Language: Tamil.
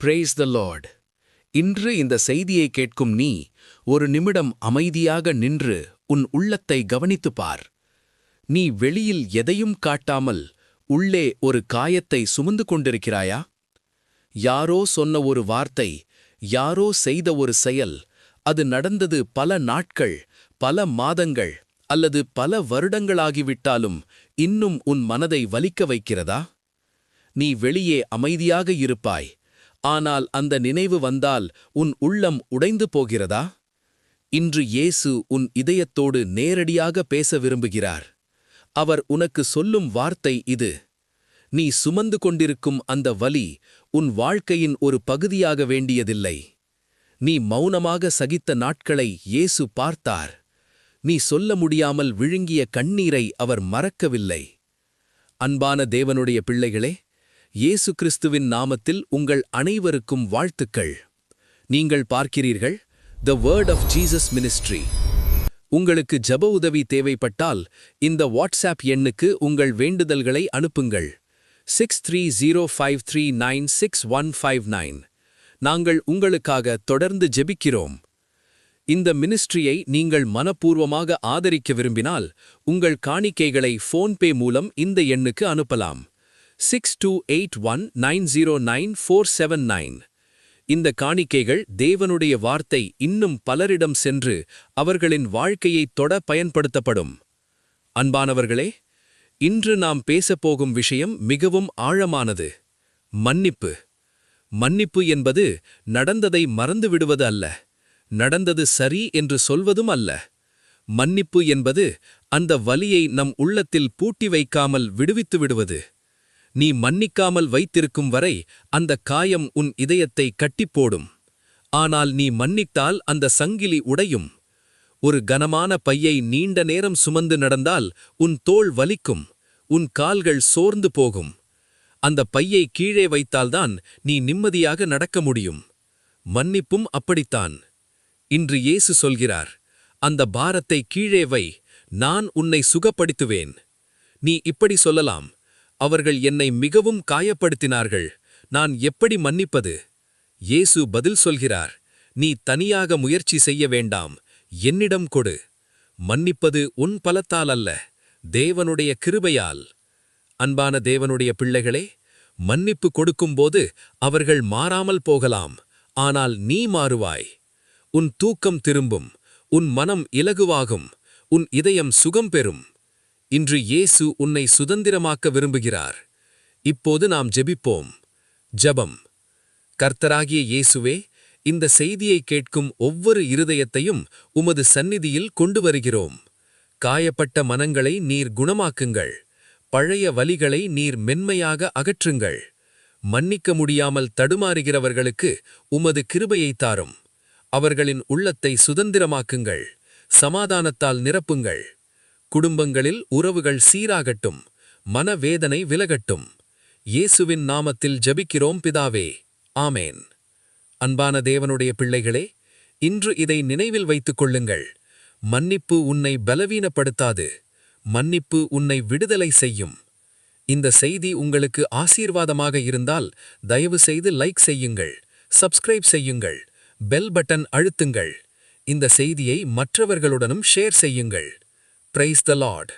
பிரேஸ் த லார்ட். இன்று இந்த செய்தியை கேட்கும் நீ ஒரு நிமிடம் அமைதியாக நின்று உன் உள்ளத்தை கவனித்துப் பார். நீ வெளியில் எதையும் காட்டாமல் உள்ளே ஒரு காயத்தை சுமந்து கொண்டிருக்கிறாயா? யாரோ சொன்ன ஒரு வார்த்தை, யாரோ செய்த ஒரு செயல், அது நடந்தது பல நாட்கள், பல மாதங்கள் அல்லது பல வருடங்களாகிவிட்டாலும் இன்னும் உன் மனதை வலிக்க வைக்கிறதா? நீ வெளியே அமைதியாக இருப்பாய், ஆனால் அந்த நினைவு வந்தால் உன் உள்ளம் உடைந்து போகிறதா? இன்று இயேசு உன் இதயத்தோடு நேரடியாக பேச விரும்புகிறார். அவர் உனக்கு சொல்லும் வார்த்தை இது: நீ சுமந்து கொண்டிருக்கும் அந்த வலி உன் வாழ்க்கையின் ஒரு பகுதியாக வேண்டியதில்லை. நீ மௌனமாக சகித்த நாட்களை இயேசு பார்த்தார். நீ சொல்ல முடியாமல் விழுங்கிய கண்ணீரை அவர் மறக்கவில்லை. அன்பான தேவனுடைய பிள்ளைகளே, இயேசு கிறிஸ்துவின் நாமத்தில் உங்கள் அனைவருக்கும் வாழ்த்துக்கள். நீங்கள் பார்க்கிறீர்கள் the word of Jesus ministry. உங்களுக்கு ஜெப உதவி தேவைப்பட்டால் இந்த வாட்ஸ்அப் எண்ணுக்கு உங்கள் வேண்டுதல்களை அனுப்புங்கள். 6305396159. நாங்கள் உங்களுக்காக தொடர்ந்து ஜெபிக்கிறோம். இந்த மினிஸ்ட்ரியை நீங்கள் மனப்பூர்வமாக ஆதரிக்க விரும்பினால் உங்கள் காணிக்கைகளை ஃபோன்பே மூலம் இந்த எண்ணுக்கு அனுப்பலாம். 6281909479. இந்த காணிக்கைகள் தேவனுடைய வார்த்தை இன்னும் பலரிடம் சென்று அவர்களின் வாழ்க்கையை தொட பயன்படுத்தப்படும். அன்பானவர்களே, இன்று நாம் பேசப்போகும் விஷயம் மிகவும் ஆழமானது. மன்னிப்பு. மன்னிப்பு என்பது நடந்ததை மறந்துவிடுவது அல்ல, நடந்தது சரி என்று சொல்வதும் அல்ல. மன்னிப்பு என்பது அந்த வலியை நம் உள்ளத்தில் பூட்டி வைக்காமல் விடுவித்து விடுவது. நீ மன்னிக்காமல் வைத்திருக்கும் வரை அந்த காயம் உன் இதயத்தை கட்டிப்போடும். ஆனால் நீ மன்னித்தால் அந்த சங்கிலி உடையும். ஒரு கனமான பையை நீண்ட நேரம் சுமந்து நடந்தால் உன் தோள் வலிக்கும், உன் கால்கள் சோர்ந்து போகும். அந்த பையை கீழே வைத்தால்தான் நீ நிம்மதியாக நடக்க முடியும். மன்னிப்பும் அப்படித்தான். இன்று இயேசு சொல்கிறார், அந்த பாரத்தை கீழே வை, நான் உன்னை சுகப்படுத்துவேன். நீ இப்படி சொல்லலாம்: அவர்கள் என்னை மிகவும் காயப்படுத்தினார்கள், நான் எப்படி மன்னிப்பது? இயேசு பதில் சொல்கிறார், நீ தனியாக முயற்சி செய்ய வேண்டாம், என்னிடம் கொடு. மன்னிப்பது உன் பலத்தால் அல்ல, தேவனுடைய கிருபையால். அன்பான தேவனுடைய பிள்ளைகளே, மன்னிப்பு கொடுக்கும்போது அவர்கள் மாறாமல் போகலாம், ஆனால் நீ மாறுவாய். உன் தூக்கம் திரும்பும், உன் மனம் இலகுவாகும், உன் இதயம் சுகம் பெறும். இன்று இயேசு உன்னை சுதந்திரமாக்க விரும்புகிறார். இப்போது நாம் ஜெபிப்போம். ஜெபம். கர்த்தராகிய இயேசுவே, இந்த செய்தியை கேட்கும் ஒவ்வொரு இருதயத்தையும் உமது சந்நிதியில் கொண்டு வருகிறோம். காயப்பட்ட மனங்களை நீர் குணமாக்குங்கள். பழைய வலிகளை நீர் மென்மையாக அகற்றுங்கள். மன்னிக்க முடியாமல் தடுமாறுகிறவர்களுக்கு உமது கிருபையை தாரும். அவர்களின் உள்ளத்தை சுதந்திரமாக்குங்கள். சமாதானத்தால் நிரப்புங்கள். குடும்பங்களில் உறவுகள் சீராகட்டும், மனவேதனை விலகட்டும். இயேசுவின் நாமத்தில் ஜெபிக்கிறோம் பிதாவே, ஆமேன். அன்பான தேவனுடைய பிள்ளைகளே, இன்று இதை நினைவில் வைத்துக் கொள்ளுங்கள். மன்னிப்பு உன்னை பலவீனப்படுத்தாது, மன்னிப்பு உன்னை விடுதலை செய்யும். இந்த செய்தி உங்களுக்கு ஆசீர்வாதமாக இருந்தால் தயவு செய்து லைக் செய்யுங்கள், சப்ஸ்கிரைப் செய்யுங்கள், பெல் பட்டன் அழுத்துங்கள். இந்த செய்தியை மற்றவர்களுடனும் ஷேர் செய்யுங்கள். Praise the Lord.